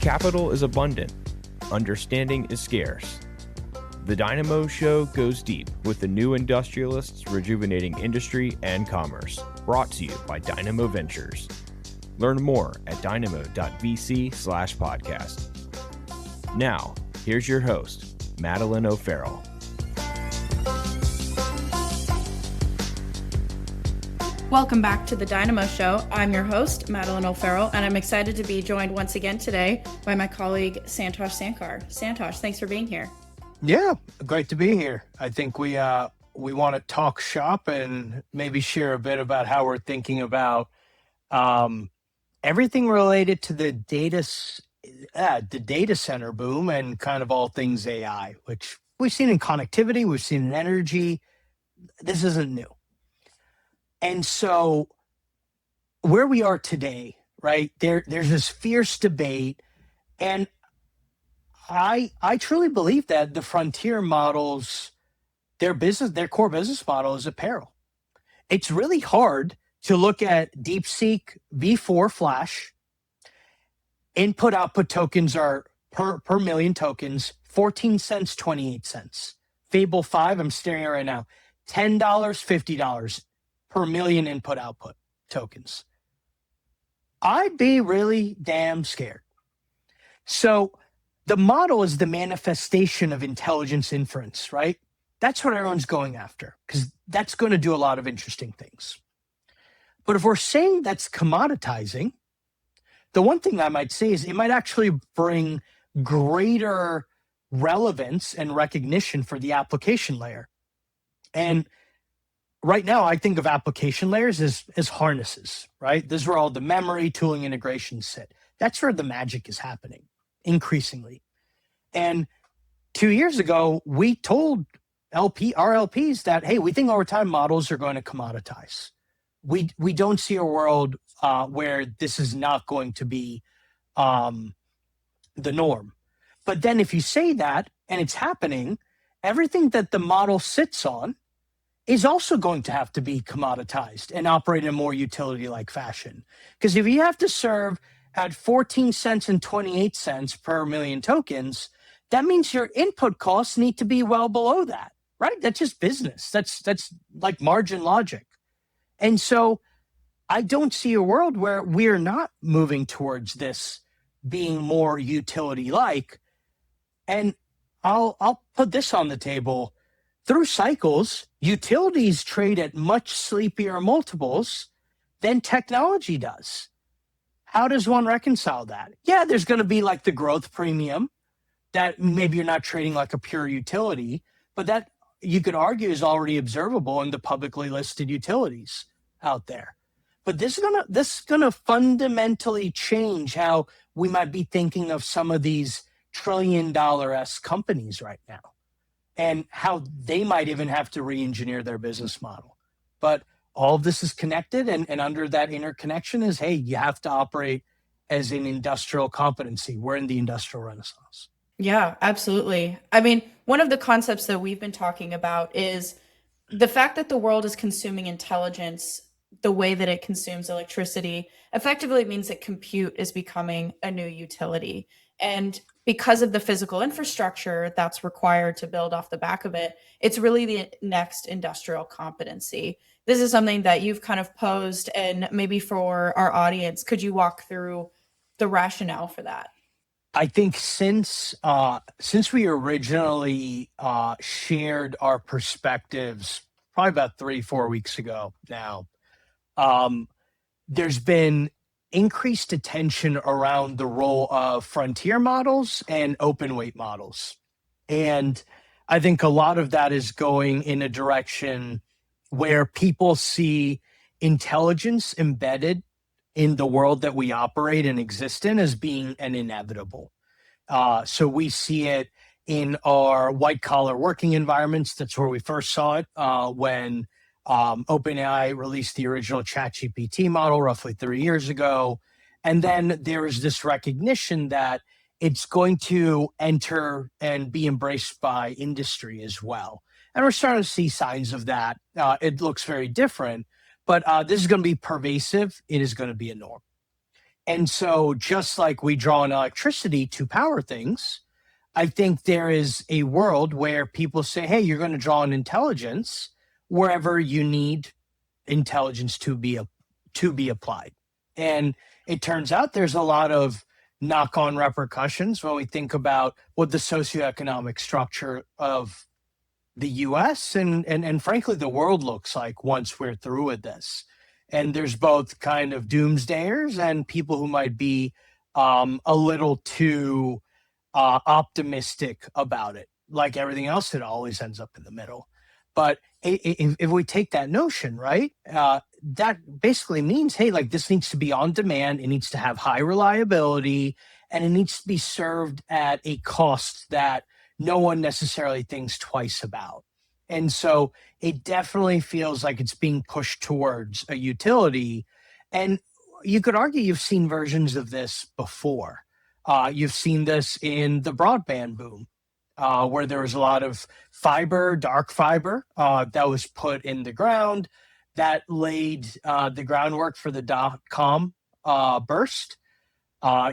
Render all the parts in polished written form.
Capital is abundant. Understanding is scarce. The Dynamo Show goes deep with the new industrialists rejuvenating industry and commerce. Brought to you by Dynamo Ventures. Learn more at dynamo.vc/podcast. Now, here's your host, Madeline O'Farrell. Welcome back to the Dynamo Show. I'm your host, Madeline O'Farrell, and I'm excited to be joined once again today by my colleague, Santosh Sankar. Santosh, thanks for being here. Yeah, great to be here. I think we want to talk shop and maybe share a bit about how we're thinking about everything related to the data center boom and kind of all things AI, which we've seen in connectivity, we've seen in energy. This isn't new. And so where we are today, right, there's this fierce debate, and I truly believe that the frontier models, their core business model is apparel. It's really hard to look at DeepSeek V4 Flash. Input-output tokens are per million tokens, 14 cents, 28 cents. Fable 5, I'm staring at right now, $10, $50 per million input-output tokens. I'd be really damn scared. So the model is the manifestation of intelligence inference, right? That's what everyone's going after, because that's going to do a lot of interesting things. But if we're saying that's commoditizing, the one thing I might say is it might actually bring greater relevance and recognition for the application layer. And right now, I think of application layers as harnesses, right? This is where all the memory, tooling, integrations sit. That's where the magic is happening increasingly. And 2 years ago, we told our LPs that, hey, we think over time models are going to commoditize. We don't see a world where this is not going to be the norm. But then if you say that and it's happening, everything that the model sits on is also going to have to be commoditized and operate in a more utility-like fashion. Because if you have to serve at 14 cents and 28 cents per million tokens, that means your input costs need to be well below that, right? That's just business. That's like margin logic. And so I don't see a world where we're not moving towards this being more utility-like. And I'll put this on the table. Through cycles, utilities trade at much sleepier multiples than technology does. How does one reconcile that? Yeah, there's going to be like the growth premium that maybe you're not trading like a pure utility, but that you could argue is already observable in the publicly listed utilities out there. But this is gonna fundamentally change how we might be thinking of some of these trillion-dollar-esque companies right now, and how they might even have to re-engineer their business model. But all of this is connected, and under that interconnection is, hey, you have to operate as an industrial competency. We're in the industrial renaissance. Yeah, absolutely. I mean, one of the concepts that we've been talking about is the fact that the world is consuming intelligence the way that it consumes electricity effectively means that compute is becoming a new utility. And because of the physical infrastructure that's required to build off the back of it, it's really the next industrial competency. This is something that you've kind of posed, and maybe for our audience, could you walk through the rationale for that? I think since we originally shared our perspectives probably about 3-4 weeks ago now, there's been increased attention around the role of frontier models and open weight models. And I think a lot of that is going in a direction where people see intelligence embedded in the world that we operate and exist in as being an inevitable. So we see it in our white collar working environments. That's where we first saw it when OpenAI released the original ChatGPT model roughly 3 years ago. And then there is this recognition that it's going to enter and be embraced by industry as well. And we're starting to see signs of that. It looks very different, but this is going to be pervasive. It is going to be a norm. And so just like we draw on electricity to power things, I think there is a world where people say, hey, you're going to draw on intelligence wherever you need intelligence to be applied. And it turns out there's a lot of knock-on repercussions when we think about what the socioeconomic structure of the US and frankly the world looks like once we're through with this. And there's both kind of doomsdayers and people who might be a little too optimistic about it. Like everything else, it always ends up in the middle. But if we take that notion, right, that basically means, hey, like this needs to be on demand, it needs to have high reliability, and it needs to be served at a cost that no one necessarily thinks twice about. And so it definitely feels like it's being pushed towards a utility. And you could argue you've seen versions of this before. You've seen this in the broadband boom, where there was a lot of fiber, dark fiber, that was put in the ground that laid the groundwork for the dot-com burst.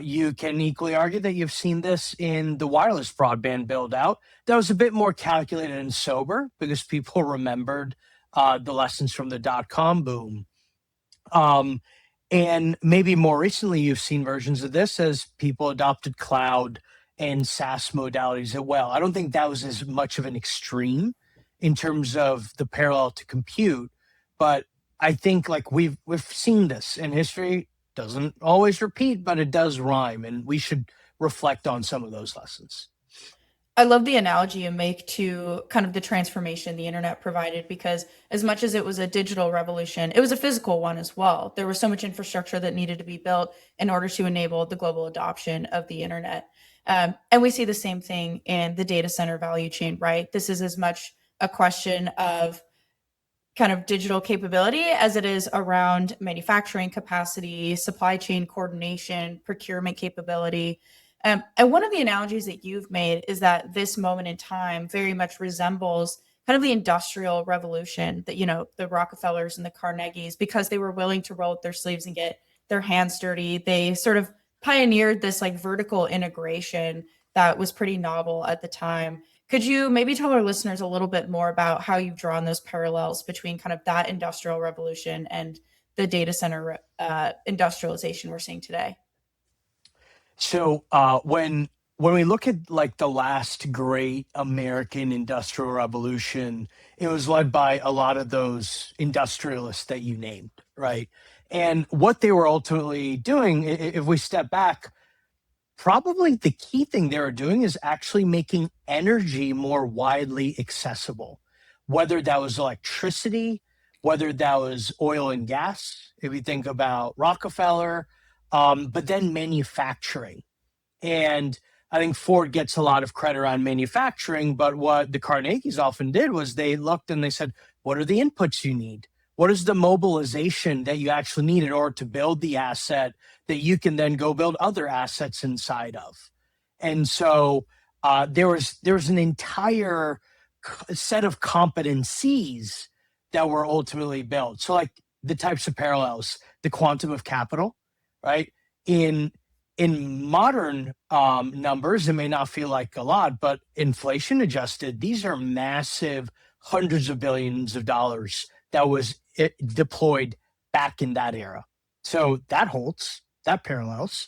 You can equally argue that you've seen this in the wireless broadband build out. That was a bit more calculated and sober because people remembered the lessons from the dot-com boom. And maybe more recently, you've seen versions of this as people adopted cloud and SaaS modalities as well. I don't think that was as much of an extreme in terms of the parallel to compute, but I think like we've seen this in history. Doesn't always repeat, but it does rhyme, and we should reflect on some of those lessons. I love the analogy you make to kind of the transformation the internet provided, because as much as it was a digital revolution, it was a physical one as well. There was so much infrastructure that needed to be built in order to enable the global adoption of the internet. And we see the same thing in the data center value chain, right? This is as much a question of kind of digital capability as it is around manufacturing capacity, supply chain coordination, procurement capability. And one of the analogies that you've made is that this moment in time very much resembles kind of the industrial revolution that, you know, the Rockefellers and the Carnegies, because they were willing to roll up their sleeves and get their hands dirty. They sort of pioneered this like vertical integration that was pretty novel at the time. Could you maybe tell our listeners a little bit more about how you've drawn those parallels between kind of that industrial revolution and the data center industrialization we're seeing today? So when we look at like the last great American industrial revolution, it was led by a lot of those industrialists that you named, right? And what they were ultimately doing, if we step back, probably the key thing they were doing is actually making energy more widely accessible, whether that was electricity, whether that was oil and gas, if you think about Rockefeller, but then manufacturing. And I think Ford gets a lot of credit around manufacturing, but what the Carnegies often did was they looked and they said, what are the inputs you need? What is the mobilization that you actually need in order to build the asset that you can then go build other assets inside of? And so there was an entire set of competencies that were ultimately built. So like the types of parallels, the quantum of capital, right? In modern numbers, it may not feel like a lot, but inflation adjusted, these are massive hundreds of billions of dollars that was deployed back in that era. So that holds, that parallels.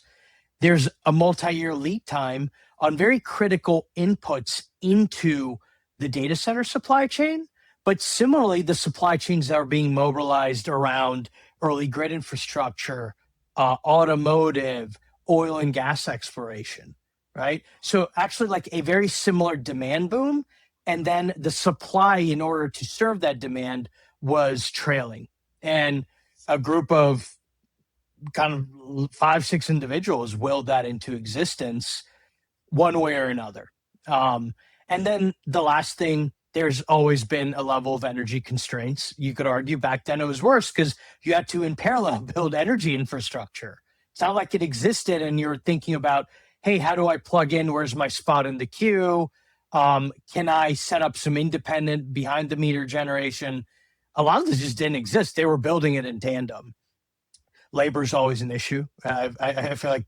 There's a multi-year lead time on very critical inputs into the data center supply chain, but similarly, the supply chains that are being mobilized around early grid infrastructure, automotive, oil and gas exploration, right? So actually like a very similar demand boom, and then the supply in order to serve that demand was trailing. And a group of kind of 5-6 individuals willed that into existence one way or another. And then the last thing, there's always been a level of energy constraints. You could argue back then it was worse because you had to in parallel build energy infrastructure. It's not like it existed and you're thinking about, hey, how do I plug in? Where's my spot in the queue? Can I set up some independent behind the meter generation? A lot of this just didn't exist. They were building it in tandem. Labor is always an issue. I feel like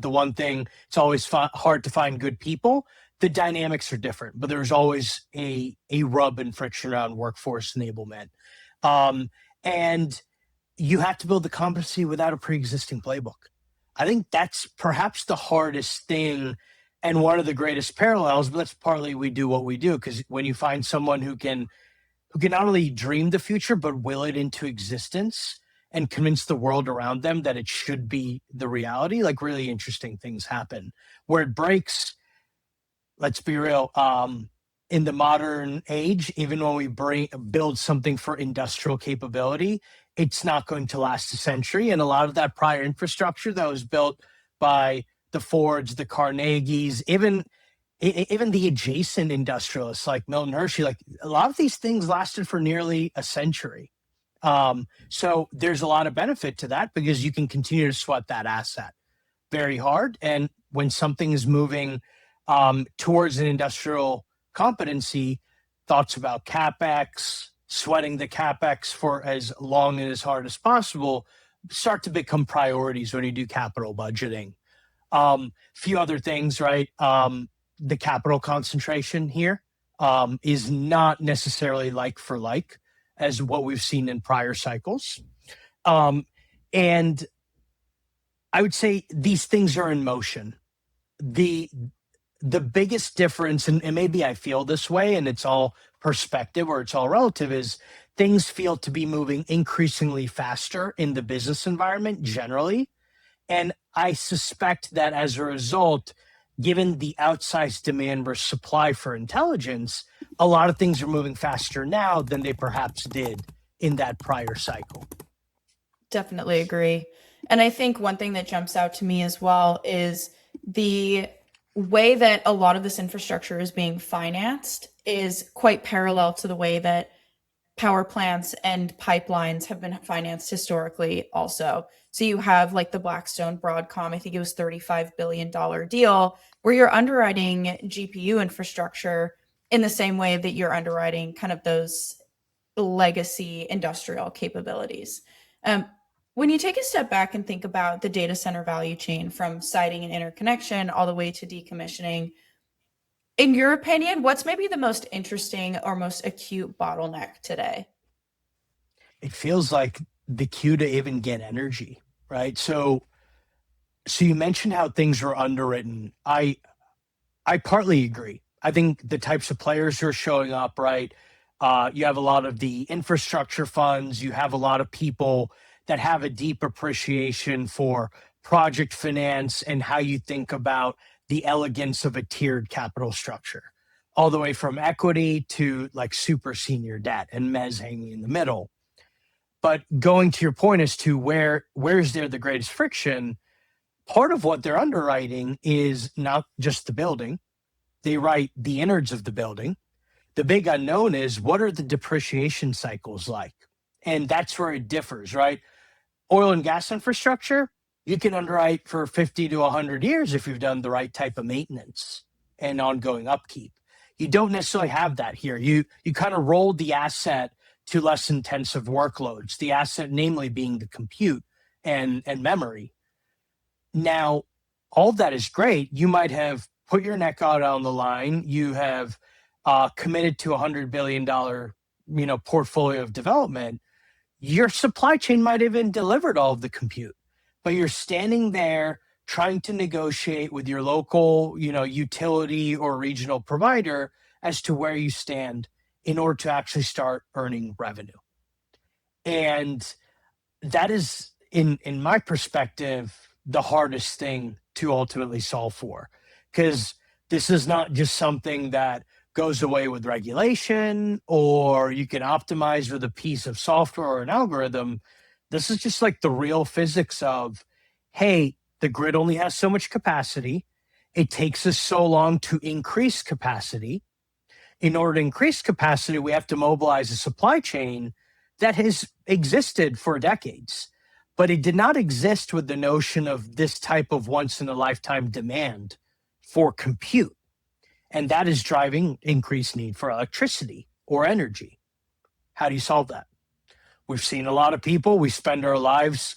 the one thing, it's always hard to find good people. The dynamics are different, but there's always a rub and friction around workforce enablement. And you have to build the competency without a pre-existing playbook. I think that's perhaps the hardest thing and one of the greatest parallels, but that's partly we do what we do, because when you find someone who can not only dream the future, but will it into existence and convince the world around them that it should be the reality, like really interesting things happen. Where it breaks, let's be real, in the modern age, even when we build something for industrial capability, it's not going to last a century. And a lot of that prior infrastructure that was built by the Fords, the Carnegies, even the adjacent industrialists like Milton Hershey, like a lot of these things lasted for nearly a century. So there's a lot of benefit to that because you can continue to sweat that asset very hard. And when something is moving towards an industrial competency, thoughts about CapEx, sweating the CapEx for as long and as hard as possible start to become priorities when you do capital budgeting. Few other things, right? The capital concentration here is not necessarily like for like as what we've seen in prior cycles. And I would say these things are in motion. The biggest difference, and maybe I feel this way and it's all perspective or it's all relative, is things feel to be moving increasingly faster in the business environment generally. And I suspect that as a result, given the outsized demand versus supply for intelligence, a lot of things are moving faster now than they perhaps did in that prior cycle. Definitely agree. And I think one thing that jumps out to me as well is the way that a lot of this infrastructure is being financed is quite parallel to the way that power plants and pipelines have been financed historically also. So you have like the Blackstone Broadcom, I think it was $35 billion deal where you're underwriting GPU infrastructure in the same way that you're underwriting kind of those legacy industrial capabilities. When you take a step back and think about the data center value chain from siting and interconnection all the way to decommissioning, in your opinion, what's maybe the most interesting or most acute bottleneck today? It feels like the queue to even get energy, right? So you mentioned how things are underwritten. I partly agree. I think the types of players who are showing up, right? You have a lot of the infrastructure funds. You have a lot of people that have a deep appreciation for project finance and how you think about the elegance of a tiered capital structure, all the way from equity to like super senior debt and mezz hanging in the middle. But going to your point as to where's there the greatest friction, part of what they're underwriting is not just the building. They write the innards of the building. The big unknown is what are the depreciation cycles like? And that's where it differs, right? Oil and gas infrastructure, you can underwrite for 50 to 100 years if you've done the right type of maintenance and ongoing upkeep. You don't necessarily have that here. You kind of roll the asset to less intensive workloads, the asset namely being the compute and memory. Now, all that is great. You might have put your neck out on the line. You have committed to $100 billion portfolio of development. Your supply chain might have even delivered all of the compute, but you're standing there trying to negotiate with your local, utility or regional provider as to where you stand in order to actually start earning revenue. And that is, in my perspective, the hardest thing to ultimately solve for, because this is not just something that goes away with regulation or you can optimize with a piece of software or an algorithm. This is just like the real physics of, hey, the grid only has so much capacity. It takes us so long to increase capacity. In order to increase capacity, we have to mobilize a supply chain that has existed for decades, but it did not exist with the notion of this type of once in a lifetime demand for compute. And that is driving increased need for electricity or energy. How do you solve that? We've seen a lot of people. We spend our lives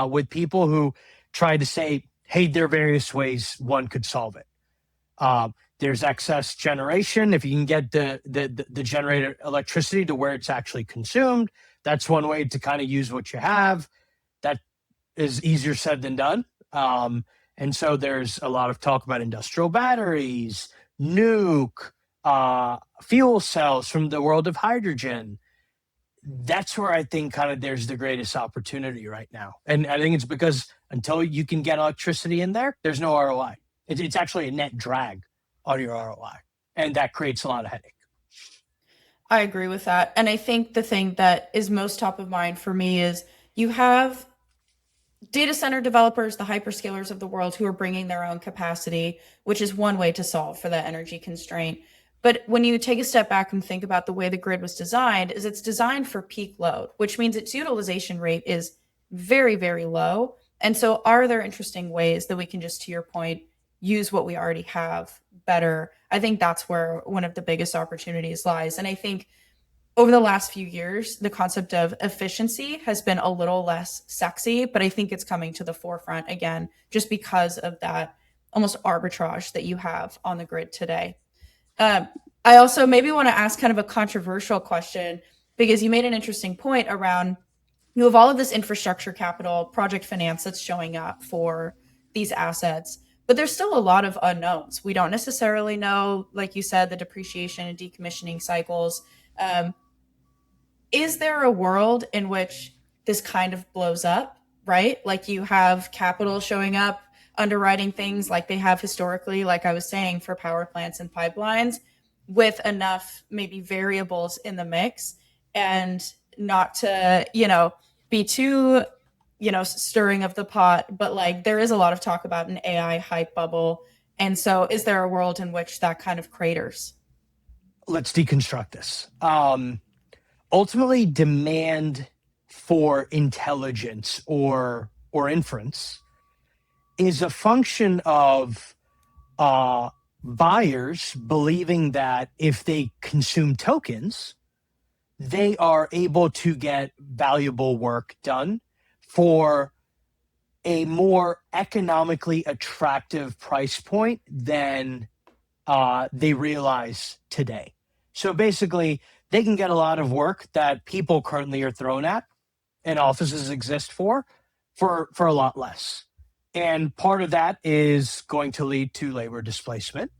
with people who try to say, hey, there are various ways one could solve it. There's excess generation. If you can get the generated electricity to where it's actually consumed, that's one way to kind of use what you have. That is easier said than done. And so there's a lot of talk about industrial batteries, nuke, fuel cells from the world of hydrogen. That's where I think kind of there's the greatest opportunity right now. And I think it's because until you can get electricity in there, there's no ROI. It's actually a net drag on your ROI. And that creates a lot of headache. I agree with that. And I think the thing that is most top of mind for me is you have data center developers, the hyperscalers of the world, who are bringing their own capacity, which is one way to solve for that energy constraint. But when you take a step back and think about the way the grid was designed, is it's designed for peak load, which means its utilization rate is very, very low. And so are there interesting ways that we can just, to your point, use what we already have better? I think that's where one of the biggest opportunities lies. And I think over the last few years, the concept of efficiency has been a little less sexy, but I think it's coming to the forefront again, just because of that almost arbitrage that you have on the grid today. I also maybe want to ask kind of a controversial question, because you made an interesting point around you have all of this infrastructure capital, project finance that's showing up for these assets, but there's still a lot of unknowns. We don't necessarily know, like you said, the depreciation and decommissioning cycles. Is there a world in which this kind of blows up, right? Like you have capital showing up, underwriting things like they have historically, like I was saying, for power plants and pipelines, with enough maybe variables in the mix, and not to, be too, stirring of the pot, but like there is a lot of talk about an AI hype bubble. And so is there a world in which that kind of craters? Let's deconstruct this. Ultimately, demand for intelligence or inference is a function of buyers believing that if they consume tokens, they are able to get valuable work done for a more economically attractive price point than they realize today. So basically, they can get a lot of work that people currently are thrown at and offices exist for a lot less. And part of that is going to lead to labor displacement.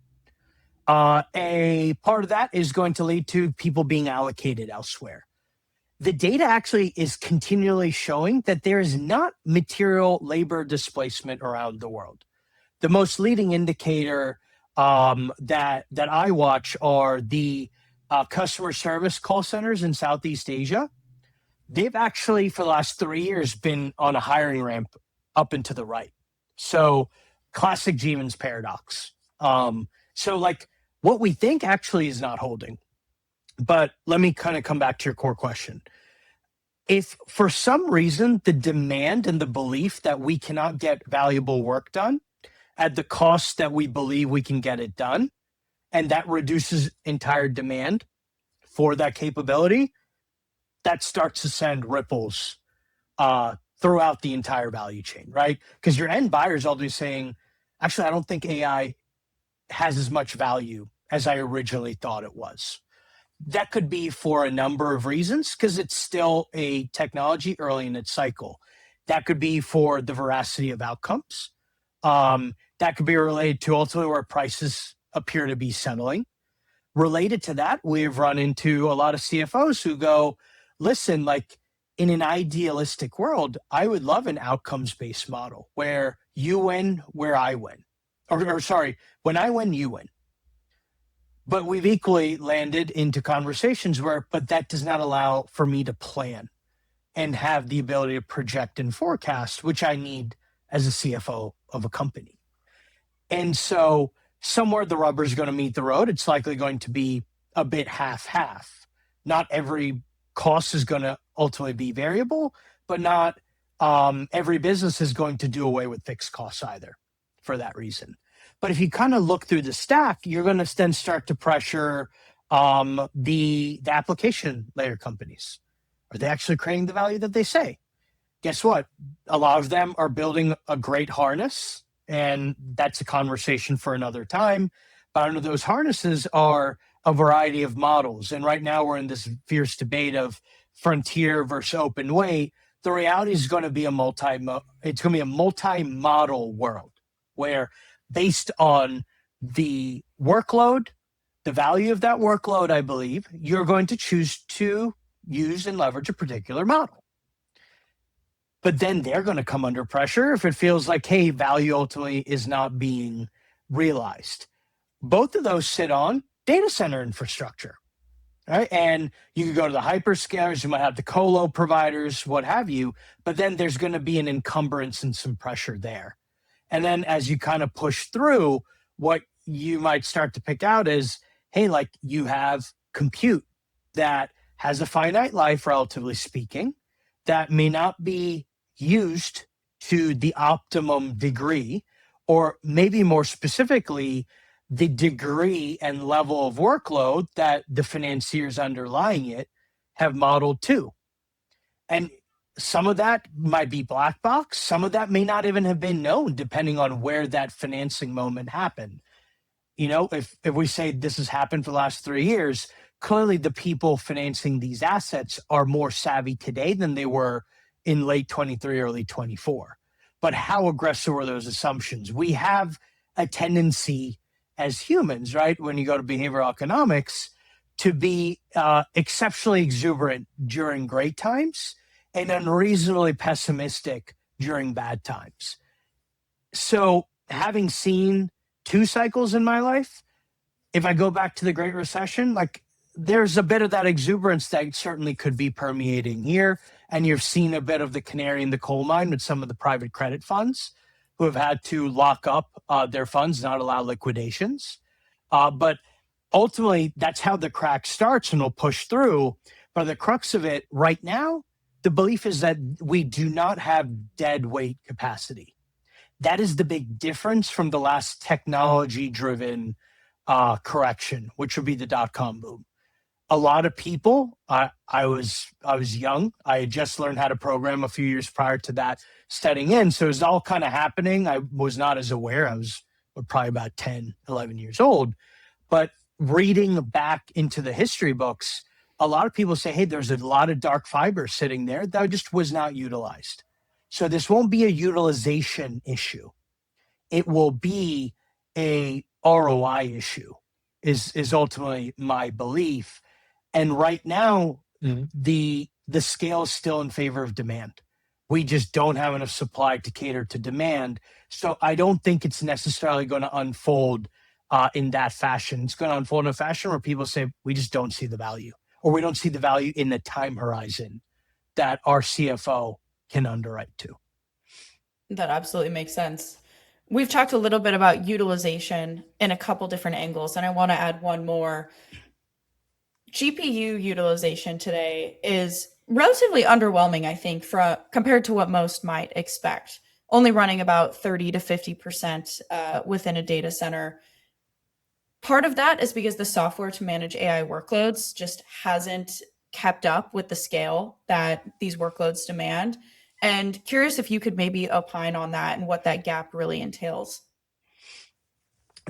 A part of that is going to lead to people being allocated elsewhere. The data actually is continually showing that there is not material labor displacement around the world. The most leading indicator that I watch are the customer service call centers in Southeast Asia. They've actually, for the last 3 years, been on a hiring ramp up and to the right. So classic Jeevan's paradox. So like what we think actually is not holding. But let me kind of come back to your core question. If for some reason the demand and the belief that we cannot get valuable work done at the cost that we believe we can get it done, and that reduces entire demand for that capability, that starts to send ripples throughout the entire value chain, right? Because your end buyers will be saying, actually, I don't think AI has as much value as I originally thought it was. That could be for a number of reasons, because it's still a technology early in its cycle. That could be for the veracity of outcomes. That could be related to ultimately where prices appear to be settling. Related to that, we've run into a lot of CFOs who go, listen, like in an idealistic world, I would love an outcomes-based model where you win, where I win. Or sorry, when I win, you win. But we've equally landed into conversations where, but that does not allow for me to plan and have the ability to project and forecast, which I need as a CFO of a company. And so somewhere the rubber is going to meet the road. It's likely going to be a bit half-half. Not every cost is going to ultimately be variable, but not every business is going to do away with fixed costs either for that reason. But if you kind of look through the stack, you're going to then start to pressure the application layer companies. Are they actually creating the value that they say? Guess what? A lot of them are building a great harness, and that's a conversation for another time. But under those harnesses are a variety of models. And right now we're in this fierce debate of frontier versus open weight. The reality is going to be a multi-model world where, based on the workload, the value of that workload, I believe, you're going to choose to use and leverage a particular model. But then they're going to come under pressure if it feels like, hey, value ultimately is not being realized. Both of those sit on data center infrastructure, right? And you could go to the hyperscalers, you might have the colo providers, what have you, but then there's going to be an encumbrance and some pressure there. And then as you kind of push through, what you might start to pick out is, hey, like you have compute that has a finite life, relatively speaking, that may not be used to the optimum degree, or maybe more specifically, the degree and level of workload that the financiers underlying it have modeled to. And some of that might be black box. Some of that may not even have been known, depending on where that financing moment happened. You know, if we say this has happened for the last 3 years, clearly the people financing these assets are more savvy today than they were in late 23, early 24. But how aggressive are those assumptions? We have a tendency as humans, right, when you go to behavioral economics, to be exceptionally exuberant during great times and unreasonably pessimistic during bad times. So having seen 2 cycles in my life, if I go back to the Great Recession, like there's a bit of that exuberance that certainly could be permeating here. And you've seen a bit of the canary in the coal mine with some of the private credit funds who have had to lock up their funds, not allow liquidations. But ultimately, that's how the crack starts and will push through. But the crux of it right now, the belief is that we do not have dead weight capacity. That is the big difference from the last technology-driven correction, which would be the dot-com boom. A lot of people, I was young. I had just learned how to program a few years prior to that studying in. So it was all kind of happening. I was not as aware. I was probably about 10, 11 years old. But reading back into the history books, a lot of people say, hey, there's a lot of dark fiber sitting there that just was not utilized. So this won't be a utilization issue. It will be a ROI issue is ultimately my belief. And right now, the scale is still in favor of demand. We just don't have enough supply to cater to demand. So I don't think it's necessarily going to unfold in that fashion. It's going to unfold in a fashion where people say, we just don't see the value, or we don't see the value in the time horizon that our CFO can underwrite to. That absolutely makes sense. We've talked a little bit about utilization in a couple different angles, and I want to add one more. GPU utilization today is relatively underwhelming, I think, compared to what most might expect. Only running about 30 to 50% within a data center. Part of that is because the software to manage AI workloads just hasn't kept up with the scale that these workloads demand. And curious if you could maybe opine on that and what that gap really entails.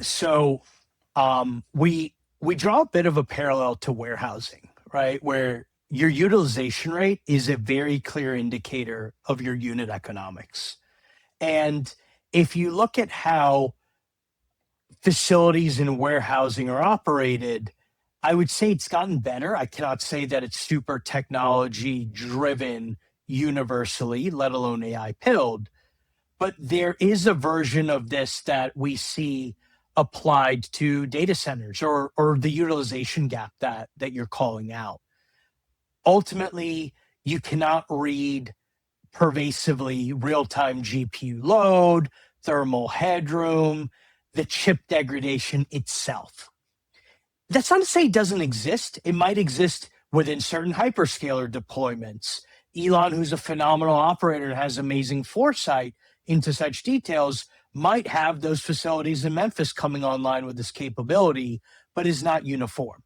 So we draw a bit of a parallel to warehousing, right? Where your utilization rate is a very clear indicator of your unit economics. And if you look at how facilities in warehousing are operated, I would say it's gotten better. I cannot say that it's super technology driven universally, let alone AI pilled. But there is a version of this that we see applied to data centers or the utilization gap that you're calling out. Ultimately, you cannot read pervasively real-time GPU load, thermal headroom, the chip degradation itself. That's not to say it doesn't exist. It might exist within certain hyperscaler deployments. Elon, who's a phenomenal operator and has amazing foresight into such details, might have those facilities in Memphis coming online with this capability, but is not uniform.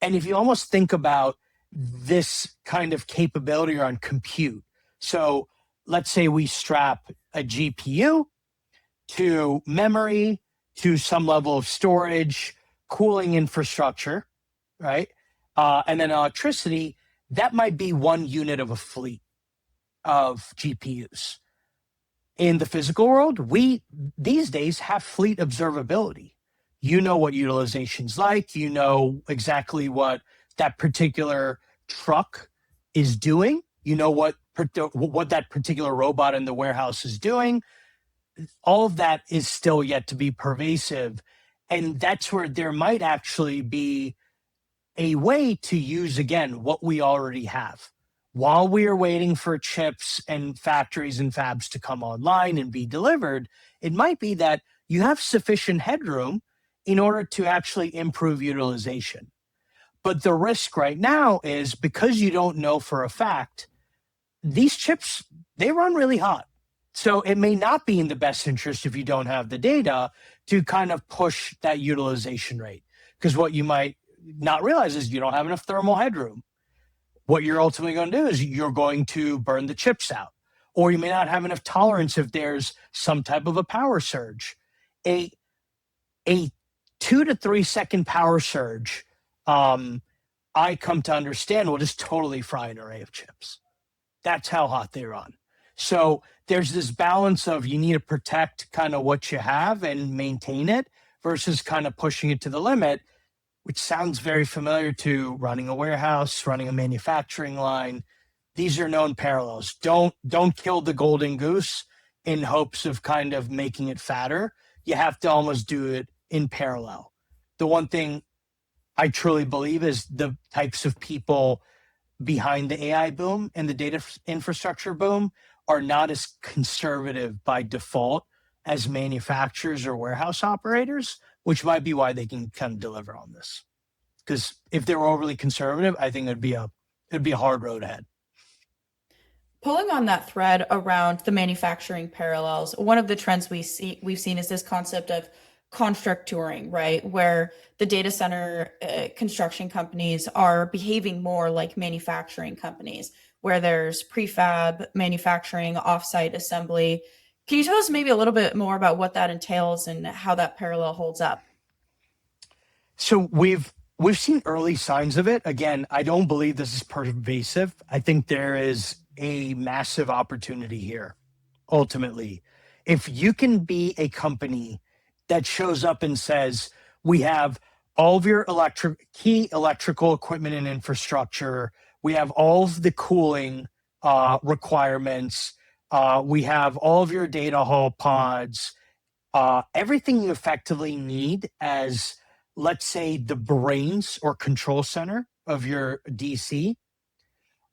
And if you almost think about this kind of capability on compute. So let's say we strap a GPU to memory, to some level of storage, cooling infrastructure, right? And then electricity, that might be one unit of a fleet of GPUs. In the physical world, we these days have fleet observability. You know what utilization's like, you know exactly what that particular truck is doing, you know what that particular robot in the warehouse is doing. All of that is still yet to be pervasive. And that's where there might actually be a way to use, again, what we already have. While we are waiting for chips and factories and fabs to come online and be delivered, it might be that you have sufficient headroom in order to actually improve utilization. But the risk right now is because you don't know for a fact, these chips, they run really hot. So it may not be in the best interest if you don't have the data to kind of push that utilization rate. Because what you might not realize is you don't have enough thermal headroom. What you're ultimately going to do is you're going to burn the chips out, or you may not have enough tolerance if there's some type of a power surge. A 2 to 3 second power surge, I come to understand, will just totally fry an array of chips. That's how hot they run. So there's this balance of you need to protect kind of what you have and maintain it versus kind of pushing it to the limit, which sounds very familiar to running a warehouse, running a manufacturing line. These are known parallels. Don't kill the golden goose in hopes of kind of making it fatter. You have to almost do it in parallel. The one thing I truly believe is the types of people behind the AI boom and the data infrastructure boom are not as conservative by default as manufacturers or warehouse operators, which might be why they can kind of deliver on this. Because if they were overly conservative, I think it'd be a hard road ahead. Pulling on that thread around the manufacturing parallels, one of the trends we've seen is this concept of constructuring, right? Where the data center construction companies are behaving more like manufacturing companies, where there's prefab manufacturing, offsite assembly. Can you tell us maybe a little bit more about what that entails and how that parallel holds up? So we've seen early signs of it. Again, I don't believe this is pervasive. I think there is a massive opportunity here. Ultimately, if you can be a company that shows up and says, we have all of your key electrical equipment and infrastructure, we have all of the cooling requirements, we have all of your data hall pods, everything you effectively need as, let's say, the brains or control center of your DC,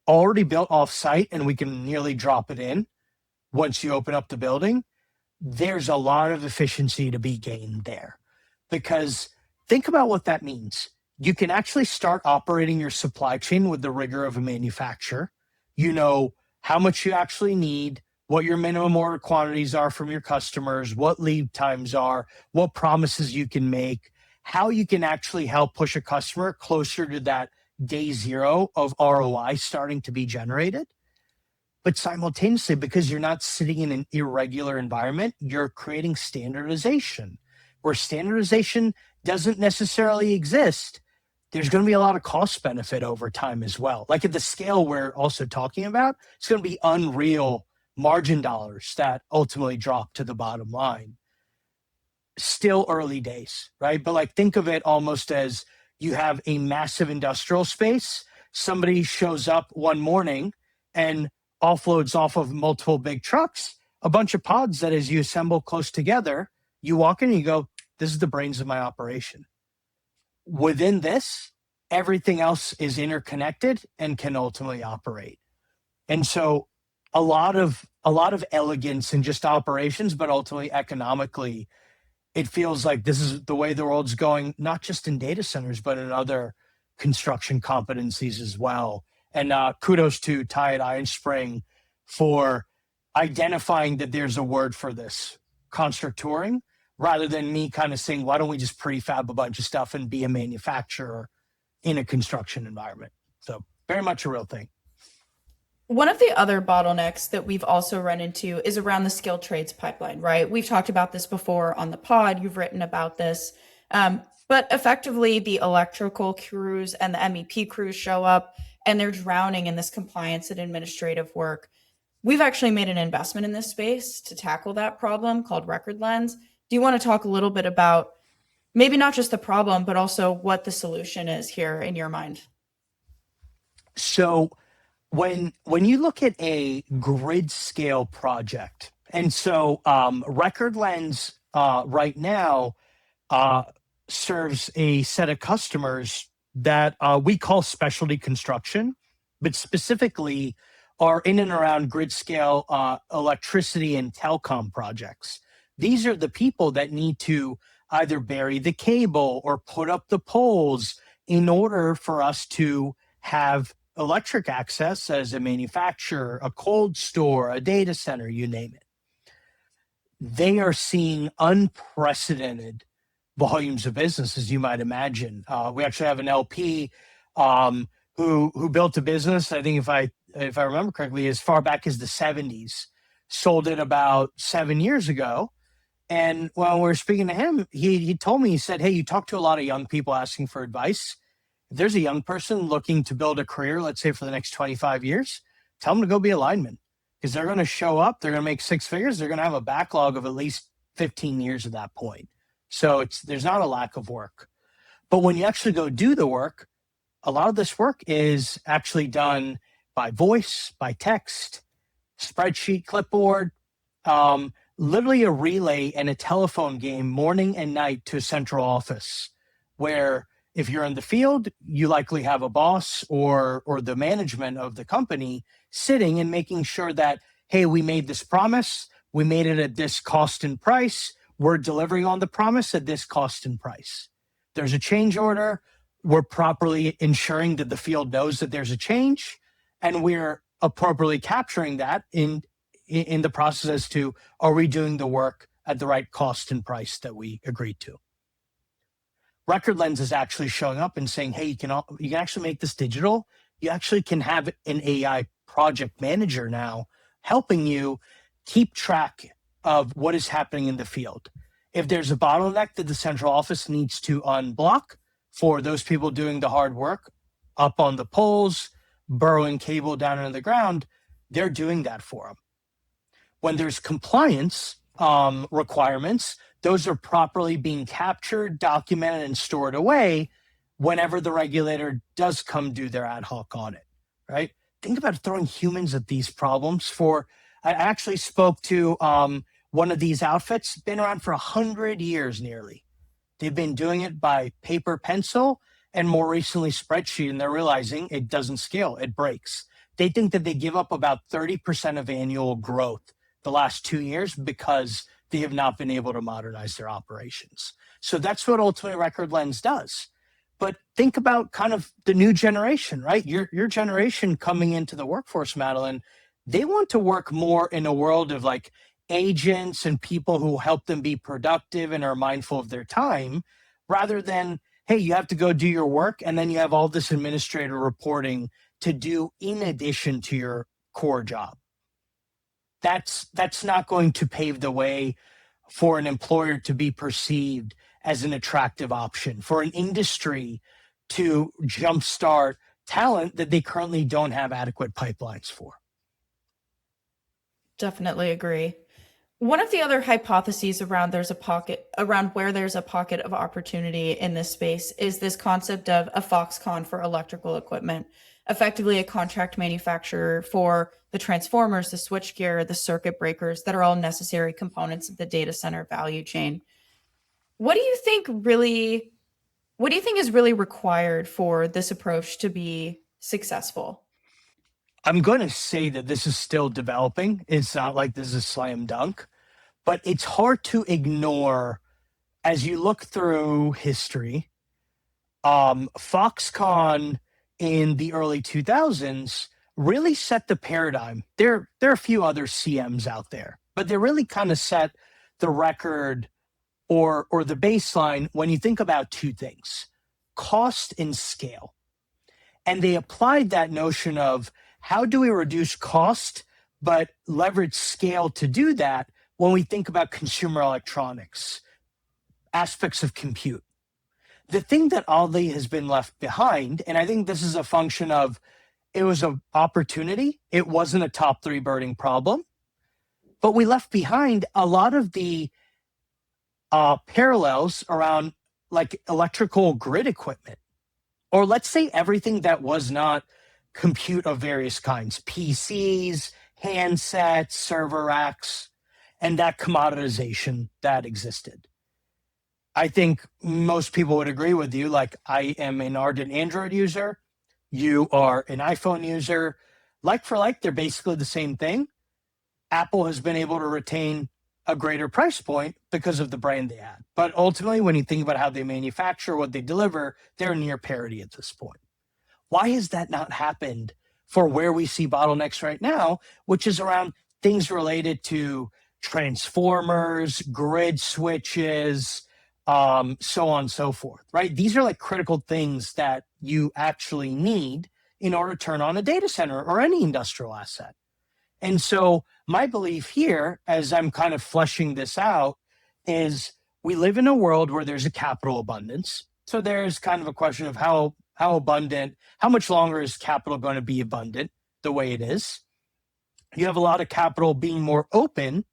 already built off site, and we can nearly drop it in once you open up the building. There's a lot of efficiency to be gained there, because think about what that means. You can actually start operating your supply chain with the rigor of a manufacturer. You know how much you actually need, what your minimum order quantities are from your customers, what lead times are, what promises you can make, how you can actually help push a customer closer to that day zero of ROI starting to be generated. But simultaneously, because you're not sitting in an irregular environment, you're creating standardization. Where standardization doesn't necessarily exist, there's going to be a lot of cost benefit over time as well. Like at the scale we're also talking about, it's going to be unreal margin dollars that ultimately drop to the bottom line. Still early days, right? But like think of it almost as you have a massive industrial space. Somebody shows up one morning and offloads off of multiple big trucks a bunch of pods that, as you assemble close together, you walk in and you go, this is the brains of my operation. Within this, everything else is interconnected and can ultimately operate. And so a lot of elegance in just operations, but ultimately economically, it feels like this is the way the world's going, not just in data centers, but in other construction competencies as well. And kudos to Ty at Iron Spring for identifying that there's a word for this, constructuring, rather than me kind of saying, why don't we just prefab a bunch of stuff and be a manufacturer in a construction environment? So Very much a real thing. One of the other bottlenecks that we've also run into is around the skilled trades pipeline, right? We've talked about this before on the pod. You've written about this. But effectively, the electrical crews and the MEP crews show up and they're drowning in this compliance and administrative work. We've actually made an investment in this space to tackle that problem called Record Lens. Do you want to talk a little bit about maybe not just the problem, but also what the solution is here in your mind? So when you look at a grid scale project, and so Record Lens right now serves a set of customers that we call specialty construction, but specifically are in and around grid scale electricity and telecom projects. These are the people that need to either bury the cable or put up the poles in order for us to have electric access as a manufacturer, a cold store, a data center, you name it. They are seeing unprecedented volumes of business, as you might imagine. We actually have an LP who built a business. I think if I remember correctly, as far back as the 70s, sold it about 7 years ago. And when we were speaking to him, he told me, he said, "Hey, you talk to a lot of young people asking for advice. If there's a young person looking to build a career, let's say for the next 25 years, tell them to go be a lineman, because they're going to show up, they're going to make six figures, they're going to have a backlog of at least 15 years at that point." So there's not a lack of work. But when you actually go do the work, a lot of this work is actually done by voice, by text, spreadsheet, clipboard, literally a relay and a telephone game morning and night to a central office, where if you're in the field, you likely have a boss or the management of the company sitting and making sure that, hey, we made this promise, we made it at this cost and price, we're delivering on the promise at this cost and price. There's a change order, we're properly ensuring that the field knows that there's a change, and we're appropriately capturing that in the process as to, are we doing the work at the right cost and price that we agreed to. Record Lens is actually showing up and saying, hey, you can actually make this digital. You actually can have an AI project manager now helping you keep track of what is happening in the field. If there's a bottleneck that the central office needs to unblock for those people doing the hard work up on the poles, burrowing cable down into the ground, they're doing that for them. When there's compliance requirements, those are properly being captured, documented, and stored away whenever the regulator does come do their ad hoc audit, right? Think about throwing humans at these problems. I actually spoke to one of these outfits, been around for 100 years nearly. They've been doing it by paper, pencil, and more recently spreadsheet, and they're realizing it doesn't scale, it breaks. They think that they give up about 30% of annual growth the last 2 years because they have not been able to modernize their operations. So that's what ultimately Record Lens does. But think about kind of the new generation, right? Your generation coming into the workforce, Madeline, they want to work more in a world of like agents and people who help them be productive and are mindful of their time, rather than, hey, you have to go do your work and then you have all this administrative reporting to do in addition to your core job. That's not going to pave the way for an employer to be perceived as an attractive option, for an industry to jumpstart talent that they currently don't have adequate pipelines for. Definitely agree. One of the other hypotheses around where there's a pocket of opportunity in this space is this concept of a Foxconn for electrical equipment, effectively a contract manufacturer for the transformers, the switchgear, the circuit breakers that are all necessary components of the data center value chain. What do you think is really required for this approach to be successful? I'm going to say that this is still developing. It's not like this is a slam dunk, but it's hard to ignore as you look through history. Foxconn in the early 2000s really set the paradigm. There are a few other CMs out there, but they really kind of set the record or the baseline when you think about two things: cost and scale. And they applied that notion of how do we reduce cost, but leverage scale to do that when we think about consumer electronics, aspects of compute. The thing that oddly has been left behind, and I think this is a function of it was an opportunity, it wasn't a top 3 burning problem, but we left behind a lot of the parallels around like electrical grid equipment, or let's say everything that was not compute of various kinds, PCs, handsets, server racks, and that commoditization that existed. I think most people would agree with you. Like, I am an ardent Android user. You are an iPhone user. Like for like, they're basically the same thing. Apple has been able to retain a greater price point because of the brand they had. But ultimately, when you think about how they manufacture, what they deliver, they're near parity at this point. Why has that not happened for where we see bottlenecks right now, which is around things related to transformers, grid switches, so on and so forth, right? These are like critical things that you actually need in order to turn on a data center or any industrial asset. And so my belief here, as I'm kind of fleshing this out, is we live in a world where there's a capital abundance. So there's kind of a question of how abundant, how much longer is capital going to be abundant the way it is? You have a lot of capital being more open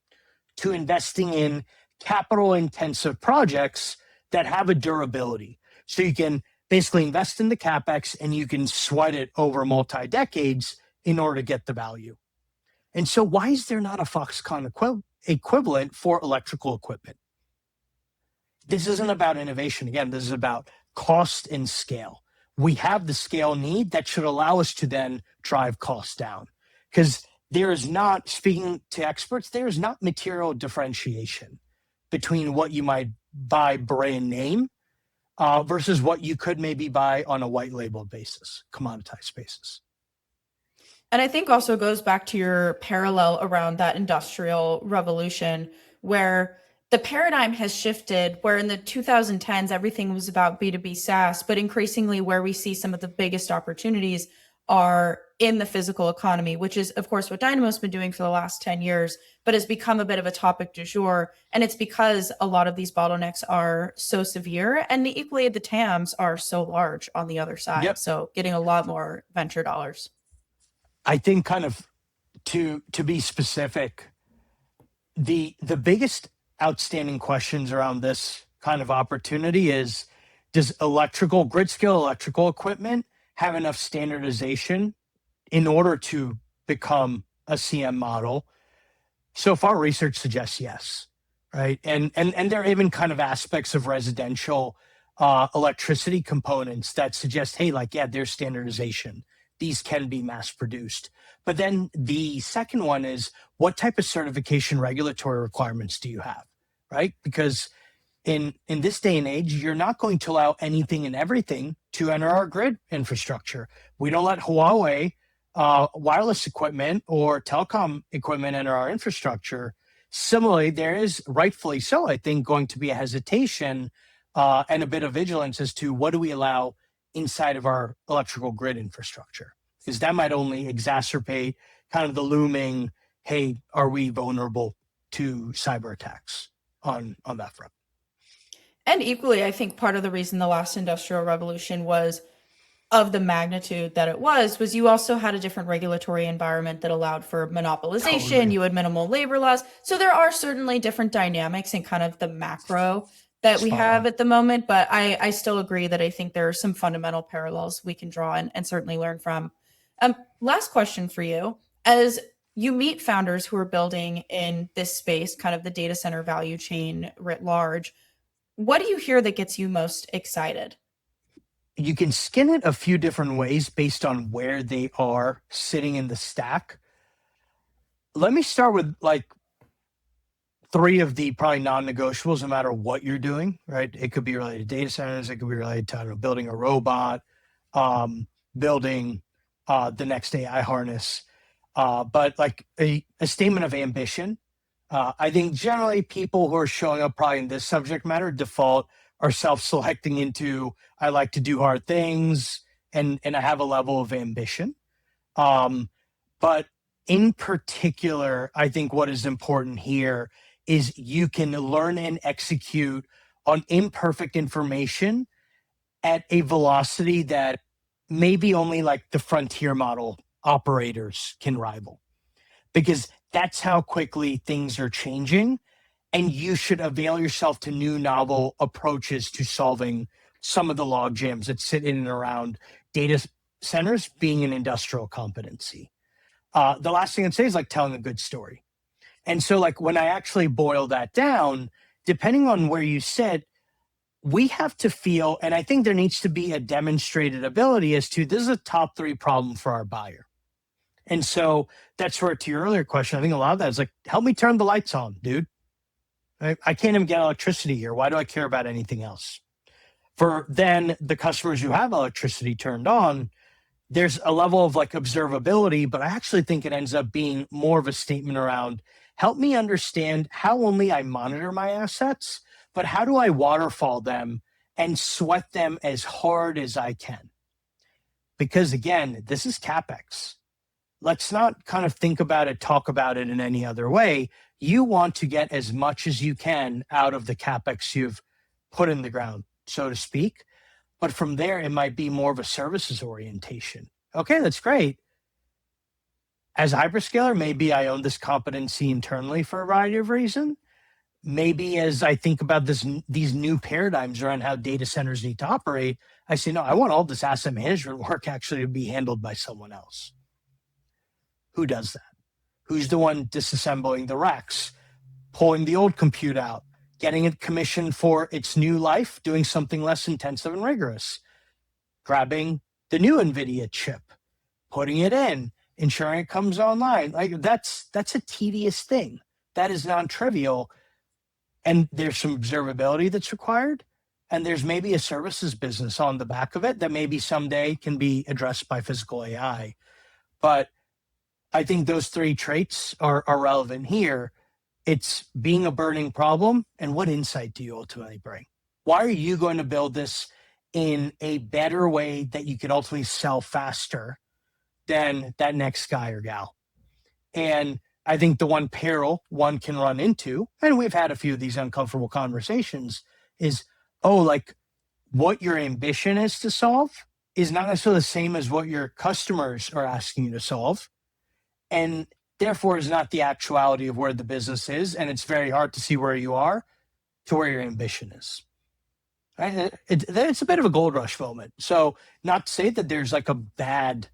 to investing in capital intensive projects that have a durability. So you can basically invest in the CapEx and you can sweat it over multi-decades in order to get the value. And so why is there not a Foxconn equivalent for electrical equipment? This isn't about innovation. Again, this is about cost and scale. We have the scale need that should allow us to then drive costs down. Because there is not, speaking to experts, there is not material differentiation between what you might buy brand name versus what you could maybe buy on a white label basis, commoditized basis. And I think also goes back to your parallel around that industrial revolution, where the paradigm has shifted, where in the 2010s, everything was about B2B SaaS, but increasingly where we see some of the biggest opportunities are in the physical economy, which is, of course, what Dynamo's been doing for the last 10 years, but has become a bit of a topic du jour. And it's because a lot of these bottlenecks are so severe, and equally the TAMs are so large on the other side. Yep. So getting a lot more venture dollars. I think kind of to be specific, the biggest outstanding questions around this kind of opportunity is, does grid scale electrical equipment have enough standardization in order to become a CM model? So far, research suggests yes, right? And there are even kind of aspects of residential electricity components that suggest, hey, like, yeah, there's standardization. These can be mass produced. But then the second one is, what type of certification regulatory requirements do you have, right? Because in this day and age, you're not going to allow anything and everything to enter our grid infrastructure. We don't let Huawei wireless equipment or telecom equipment enter our infrastructure. Similarly, there is, rightfully so, I think, going to be a hesitation and a bit of vigilance as to what do we allow inside of our electrical grid infrastructure, because that might only exacerbate kind of the looming, hey, are we vulnerable to cyber attacks on that front? And equally, I think part of the reason the last industrial revolution was of the magnitude that it was you also had a different regulatory environment that allowed for monopolization. Totally. You had minimal labor laws. So there are certainly different dynamics in kind of the macro that we have at the moment. But I still agree that I think there are some fundamental parallels we can draw and certainly learn from. Last question for you. As you meet founders who are building in this space, kind of the data center value chain writ large, what do you hear that gets you most excited? You can skin it a few different ways based on where they are sitting in the stack. Let me start with like 3 of the probably non-negotiables, no matter what you're doing, right? It could be related to data centers. It could be related to, I don't know, building a robot, building the next AI harness. But like a statement of ambition. I think generally people who are showing up probably in this subject matter default are self-selecting into, I like to do hard things and I have a level of ambition. But in particular, I think what is important here is you can learn and execute on imperfect information at a velocity that maybe only like the frontier model operators can rival, because that's how quickly things are changing. And you should avail yourself to new novel approaches to solving some of the log jams that sit in and around data centers being an industrial competency. The last thing I'd say is like telling a good story. And so like when I actually boil that down, depending on where you sit, we have to feel, and I think there needs to be a demonstrated ability as to this is a top 3 problem for our buyer. And so that's where, to your earlier question, I think a lot of that is like, help me turn the lights on, dude. I can't even get electricity here. Why do I care about anything else? For then the customers who have electricity turned on, there's a level of like observability, but I actually think it ends up being more of a statement around help me understand how only I monitor my assets, but how do I waterfall them and sweat them as hard as I can? Because again, this is CapEx. Let's not kind of think about it, talk about it in any other way. You want to get as much as you can out of the CapEx you've put in the ground, so to speak. But from there, it might be more of a services orientation. Okay, that's great. As a hyperscaler, maybe I own this competency internally for a variety of reasons. Maybe as I think about these new paradigms around how data centers need to operate, I say, no, I want all this asset management work actually to be handled by someone else. Who does that? Who's the one disassembling the racks, pulling the old compute out, getting it commissioned for its new life, doing something less intensive and rigorous, grabbing the new NVIDIA chip, putting it in, ensuring it comes online. Like that's a tedious thing. That is non-trivial. And there's some observability that's required. And there's maybe a services business on the back of it that maybe someday can be addressed by physical AI. But I think those 3 traits are relevant here. It's being a burning problem, and what insight do you ultimately bring? Why are you going to build this in a better way that you can ultimately sell faster than that next guy or gal? And I think the one peril one can run into, and we've had a few of these uncomfortable conversations, is, like what your ambition is to solve is not necessarily the same as what your customers are asking you to solve. And therefore is not the actuality of where the business is. And it's very hard to see where you are to where your ambition is. Right? It's a bit of a gold rush moment. So not to say that there's like a bad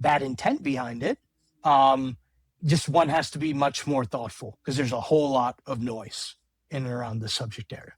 intent behind it. Just one has to be much more thoughtful because there's a whole lot of noise in and around the subject area.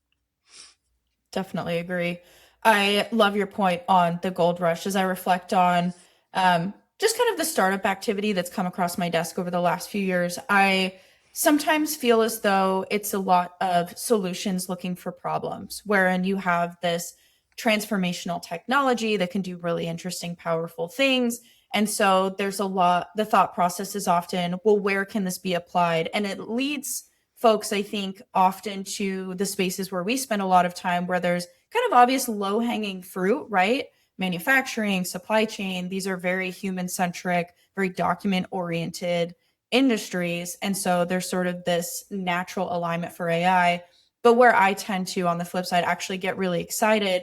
Definitely agree. I love your point on the gold rush as I reflect on just kind of the startup activity that's come across my desk over the last few years. I sometimes feel as though it's a lot of solutions looking for problems, wherein you have this transformational technology that can do really interesting, powerful things. And so there's the thought process is often, well, where can this be applied? And it leads folks, I think, often to the spaces where we spend a lot of time, where there's kind of obvious low-hanging fruit, right? Manufacturing, supply chain, these are very human-centric, very document-oriented industries. And so there's sort of this natural alignment for AI. But where I tend to, on the flip side, actually get really excited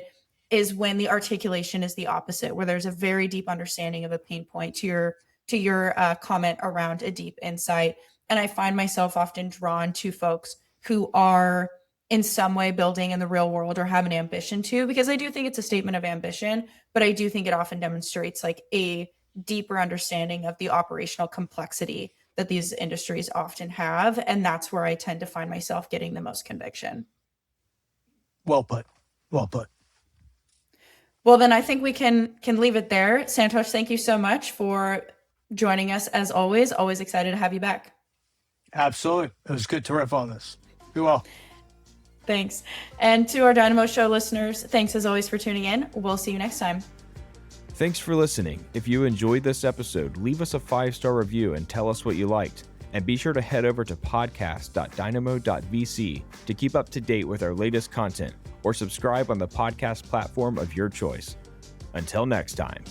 is when the articulation is the opposite, where there's a very deep understanding of a pain point, to your comment around a deep insight. And I find myself often drawn to folks who are in some way building in the real world or have an ambition to, because I do think it's a statement of ambition, but I do think it often demonstrates like a deeper understanding of the operational complexity that these industries often have. And that's where I tend to find myself getting the most conviction. Well put. Well put. Well, then I think we can leave it there. Santosh, thank you so much for joining us as always. Always excited to have you back. Absolutely. It was good to riff on this. Be well. Thanks. And to our Dynamo Show listeners, thanks as always for tuning in. We'll see you next time. Thanks for listening. If you enjoyed this episode, leave us a 5-star review and tell us what you liked. And be sure to head over to podcast.dynamo.vc to keep up to date with our latest content, or subscribe on the podcast platform of your choice. Until next time.